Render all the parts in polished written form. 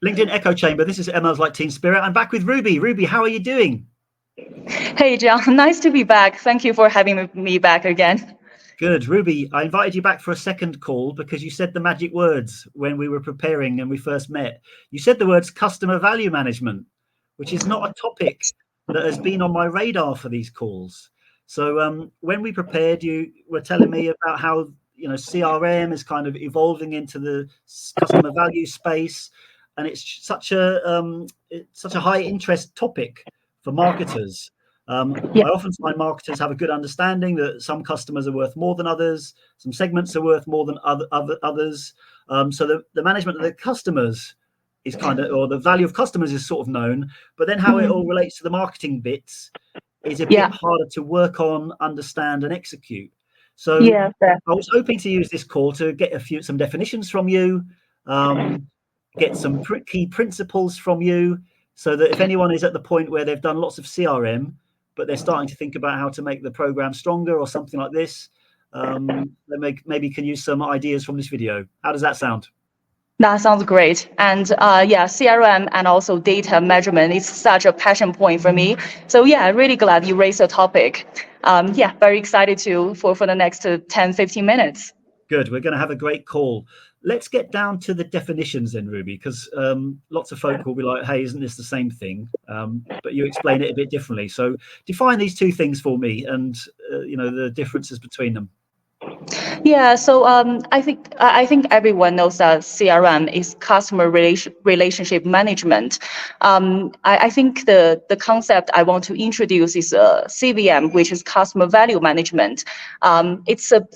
LinkedIn Echo Chamber. This is Emma's Like Team Spirit. I'm back with Ruby. Ruby, how are you doing? Hey, John, nice to be back. Thank you for having me back again. Good. Ruby, I invited you back for a second call because you said the magic words when we were preparing and we first met. You said the words customer value management, which is not a topic that has been on my radar for these calls. So when we prepared, you were telling me about how CRM is kind of evolving into the customer value space, and it's such a high interest topic for marketers. Yeah, I often find marketers have a good understanding that some customers are worth more than others, some segments are worth more than others. So the management of the customers is or the value of customers is sort of known, but then how it all relates to the marketing bits is a bit yeah, harder to work on, understand, and execute. So yeah, I was hoping to use this call to get some definitions from you, get some key principles from you, so that if anyone is at the point where they've done lots of CRM, but they're starting to think about how to make the program stronger or something like this, they maybe can use some ideas from this video. How does that sound? that sounds great. And yeah, CRM and also data measurement is such a passion point for me. So yeah, really glad you raised the topic. Yeah, very excited for the next 10, 15 minutes. Good. We're going to have a great call. Let's get down to the definitions then, Ruby, because lots of folk will be like, hey, isn't this the same thing? But you explain it a bit differently. So define these two things for me and, the differences between them. Yeah, so I think everyone knows that CRM is customer relationship management. I think the concept I want to introduce is CVM, which is customer value management. It's a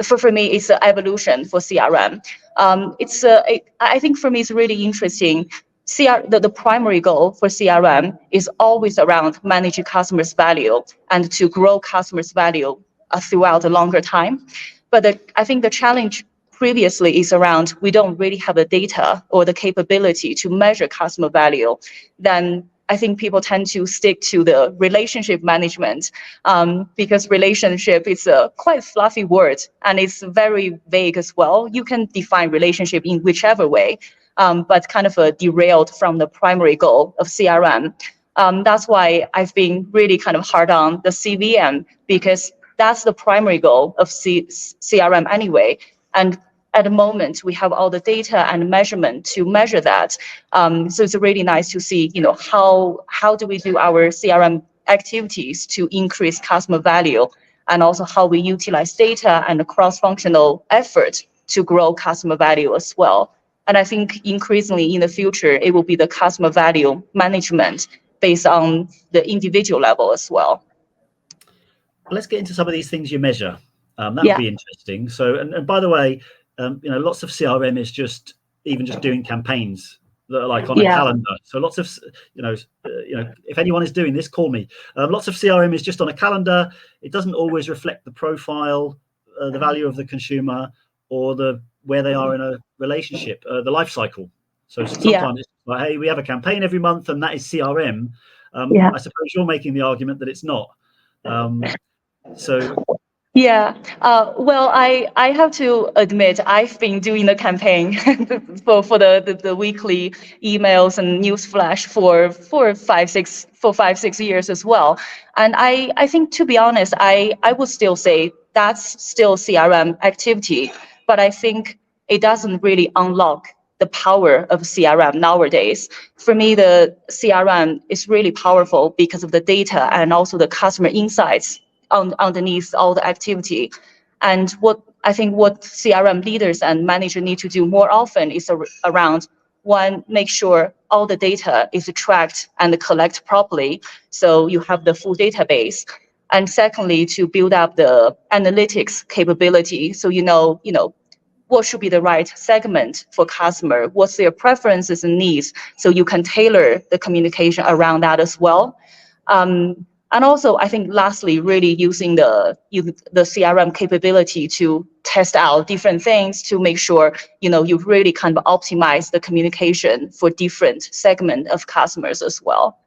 for me, it's an evolution for CRM. I think for me, it's really interesting. The primary goal for CRM is always around managing customers' value and to grow customers' value throughout a longer time. But I think the challenge previously is around we don't really have the data or the capability to measure customer value. Then I think people tend to stick to the relationship management because relationship is a quite fluffy word and it's very vague as well. You can define relationship in whichever way, but kind of derailed from the primary goal of CRM. That's why I've been really kind of hard on the CVM because that's the primary goal of CRM anyway. And at the moment, we have all the data and measurement to measure that. So it's really nice to see, how do we do our CRM activities to increase customer value, and also how we utilize data and cross-functional effort to grow customer value as well. And I think increasingly in the future, it will be the customer value management based on the individual level as well. Let's get into some of these things you measure. That would Yeah, be interesting. So, and by the way, lots of CRM is just doing campaigns that are like on a yeah, calendar. So lots of, if anyone is doing this, call me. Lots of CRM is just on a calendar. It doesn't always reflect the profile, the value of the consumer, or where they are in a relationship, the life cycle. So yeah, sometimes it's like, hey, we have a campaign every month, and that is CRM. yeah. I suppose you're making the argument that it's not. So Yeah, well, I have to admit I've been doing the campaign for the weekly emails and news flash for 5 6 years as well, and I think to be honest I would still say that's still CRM activity, but I think it doesn't really unlock the power of CRM nowadays. For me, the CRM is really powerful because of the data and also the customer insights underneath all the activity. And what CRM leaders and managers need to do more often is around one, make sure all the data is tracked and collected properly, so you have the full database. And secondly, to build up the analytics capability, so what should be the right segment for customer, what's their preferences and needs, so you can tailor the communication around that as well. And also, I think lastly, really using the CRM capability to test out different things to make sure, you really kind of optimize the communication for different segment of customers as well.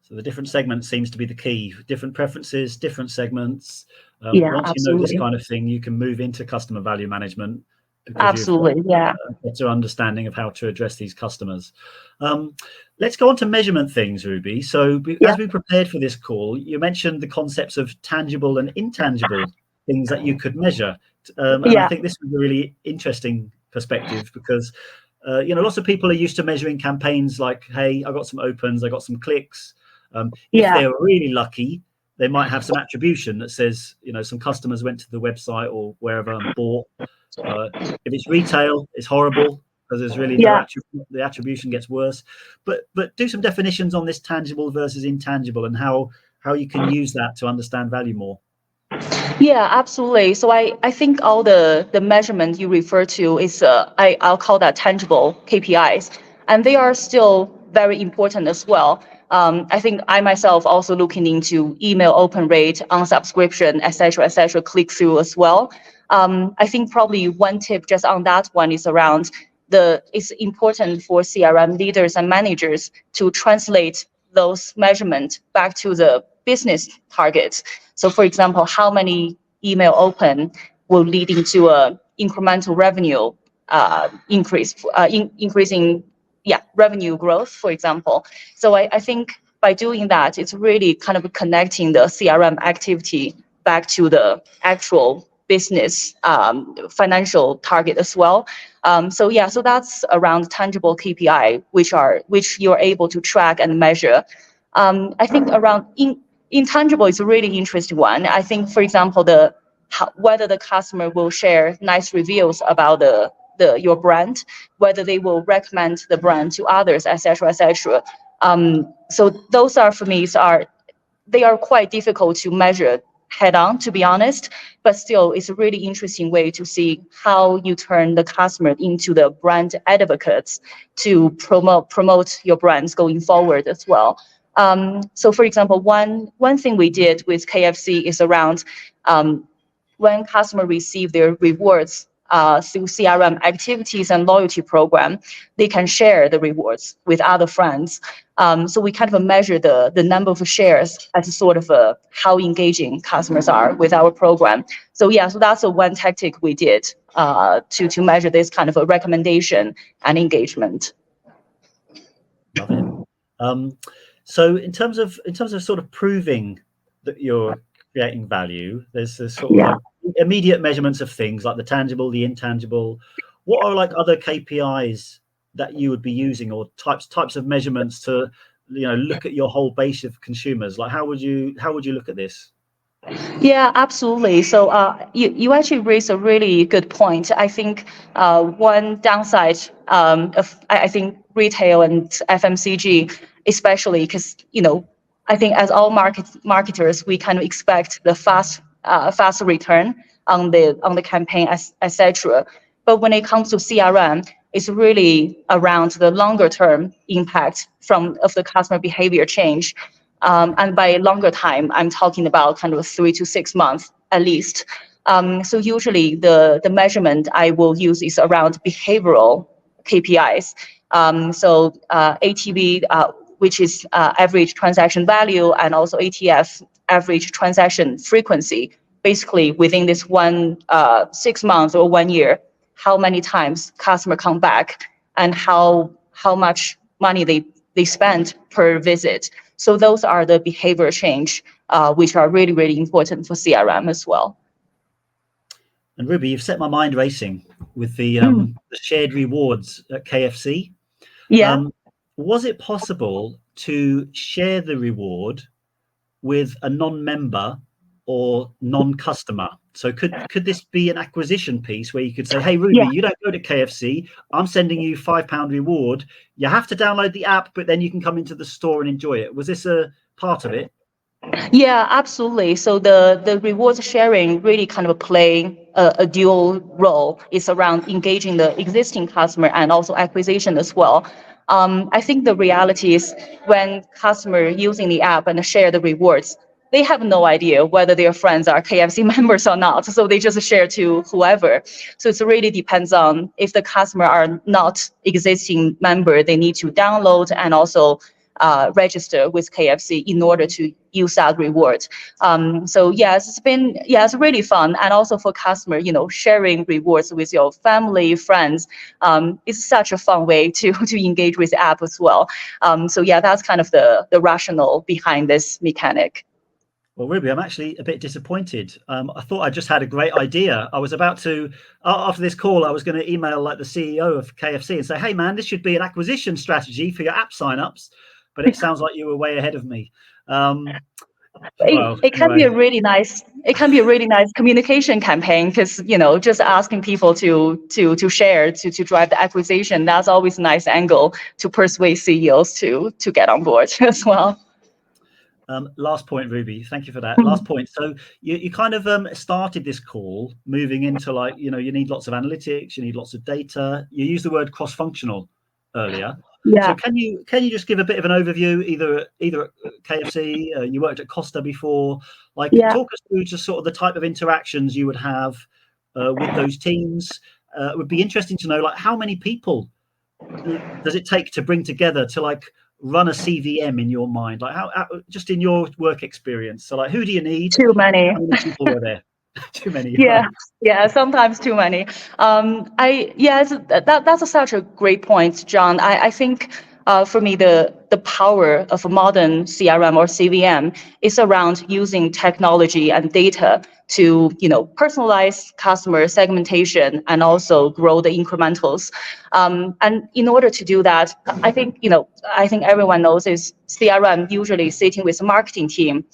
So the different segments seems to be the key. Different preferences, different segments. Yeah, Once you know this absolutely. kind of thing, you can move into customer value management because Absolutely, you've yeah. got a better understanding of how to address these customers. Let's go on to measurement things, Ruby. So Yeah. as we prepared for this call, you mentioned the concepts of tangible and intangible things that you could measure. And I Yeah. think this was a really interesting perspective because, lots of people are used to measuring campaigns like, hey, I got some opens, I got some clicks. If Yeah. they're really lucky, they might have some attribution that says, some customers went to the website or wherever and bought. If it's retail, it's horrible because there's really no Yeah. the attribution gets worse. But do some definitions on this tangible versus intangible and how you can use that to understand value more. Yeah, absolutely. So I think all the measurement you refer to is I'll call that tangible KPIs, and they are still very important as well. I think I myself also looking into email open rate, unsubscription, et cetera, click through as well. I think probably one tip just on that one is around it's important for CRM leaders and managers to translate those measurements back to the business targets. So for example, how many email open will lead into a incremental revenue increasing revenue growth, for example. So I think by doing that, it's really kind of connecting the CRM activity back to the actual business financial target as well. So that's around tangible KPI, which you're able to track and measure. I think around intangible is a really interesting one. I think, for example, whether the customer will share nice reviews about your brand, whether they will recommend the brand to others, etc., etc. So those are for me they are quite difficult to measure head on, to be honest, but still it's a really interesting way to see how you turn the customer into the brand advocates to promote your brands going forward as well. So for example, one thing we did with KFC is around when customer receive their rewards through CRM activities and loyalty program, they can share the rewards with other friends. So we kind of measure the number of shares as a sort of how engaging customers are with our program. So so that's one tactic we did to measure this kind of a recommendation and engagement. Love it. So in terms of sort of proving that you're creating value, there's this sort of like immediate measurements of things like the tangible, the intangible. What are like other KPIs that you would be using or types of measurements to look at your whole base of consumers? Like how would you look at this? Yeah, absolutely. So you actually raised a really good point. I think one downside of I think retail and FMCG, especially because I think as all marketers, we kind of expect the fast return on the campaign, etc. But when it comes to CRM, it's really around the longer term impact of the customer behavior change. And by longer time, I'm talking about kind of 3 to 6 months at least. So usually the measurement I will use is around behavioral KPIs. So ATV, which is average transaction value, and also ATF, average transaction frequency. Basically, within this 6 months or 1 year, how many times customer come back and how much money they spend per visit. So those are the behavior change, which are really, really important for CRM as well. And Ruby, you've set my mind racing with the shared rewards at KFC. Yeah. Was it possible to share the reward with a non-member or non-customer? So could this be an acquisition piece where you could say, hey, Ruby, you don't go to KFC. I'm sending you £5 reward. You have to download the app, but then you can come into the store and enjoy it. Was this a part of it? Yeah, absolutely. So the rewards sharing really kind of play a dual role. It's around engaging the existing customer and also acquisition as well. I think the reality is when customer using the app and share the rewards, they have no idea whether their friends are KFC members or not. So they just share to whoever. So it really depends on if the customer are not existing member, they need to download and also register with KFC in order to use that reward. So yes, it's really fun, and also for customer, sharing rewards with your family, friends, is such a fun way to engage with the app as well. So yeah, that's kind of the rationale behind this mechanic. Well, Ruby, I'm actually a bit disappointed. I thought I just had a great idea. I was about to, after this call, I was going to email like the CEO of KFC and say, hey, man, this should be an acquisition strategy for your app signups. But it sounds like you were way ahead of me. It can be a really nice communication campaign, because just asking people to share to drive the acquisition, that's always a nice angle to persuade CEOs to get on board as well. Last point, Ruby. Thank you for that. Last point. So you kind of started this call moving into like, you need lots of analytics, you need lots of data. You used the word cross-functional earlier. Yeah. So can you just give a bit of an overview, either at KFC, you worked at Costa before, like talk us through just sort of the type of interactions you would have with those teams. It would be interesting to know, like, how many people does it take to bring together to like run a CVM in your mind? Like how just in your work experience. So like, who do you need? Too many. How many people were there? Too many. Yeah, right. Yeah, sometimes too many. That's such a great point, John. I think for me, the power of a modern CRM or CVM is around using technology and data to, personalize customer segmentation and also grow the incrementals. And in order to do that, I think everyone knows is CRM usually sitting with a marketing team.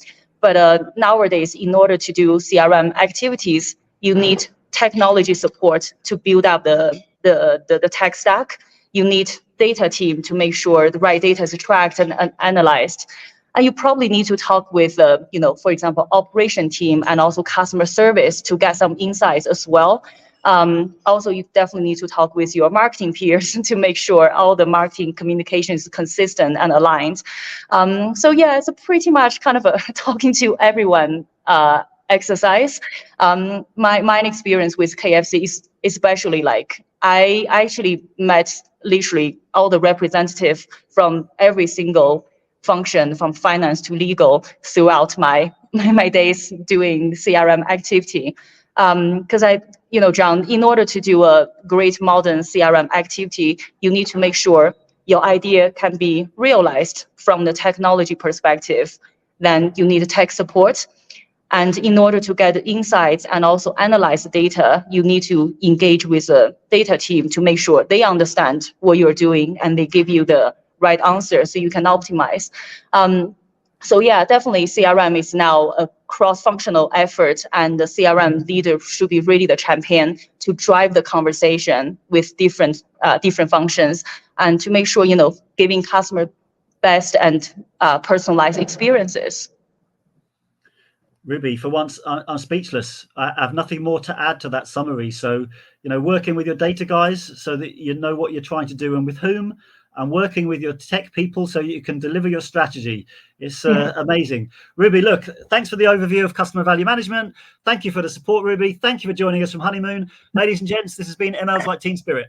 But nowadays, in order to do CRM activities, you need technology support to build up the tech stack. You need data team to make sure the right data is tracked and analyzed. And you probably need to talk with, for example, operation team and also customer service to get some insights as well. Also, you definitely need to talk with your marketing peers to make sure all the marketing communication is consistent and aligned. So yeah, it's a pretty much kind of a talking to everyone exercise. My experience with KFC is especially like I actually met literally all the representatives from every single function, from finance to legal, throughout my days doing CRM activity. Because John, in order to do a great modern CRM activity, you need to make sure your idea can be realized from the technology perspective. Then you need tech support. And in order to get insights and also analyze the data, you need to engage with a data team to make sure they understand what you're doing and they give you the right answer so you can optimize. So yeah, definitely CRM is now a cross-functional effort, and the CRM leader should be really the champion to drive the conversation with different functions and to make sure, giving customer best and personalized experiences. Ruby, for once, I'm speechless. I have nothing more to add to that summary. So, working with your data guys so that you know what you're trying to do and with whom, and working with your tech people so you can deliver your strategy. It's amazing. Ruby, look, thanks for the overview of customer value management. Thank you for the support, Ruby. Thank you for joining us from Honeymoon. Ladies and gents, this has been ML's Like Team Spirit.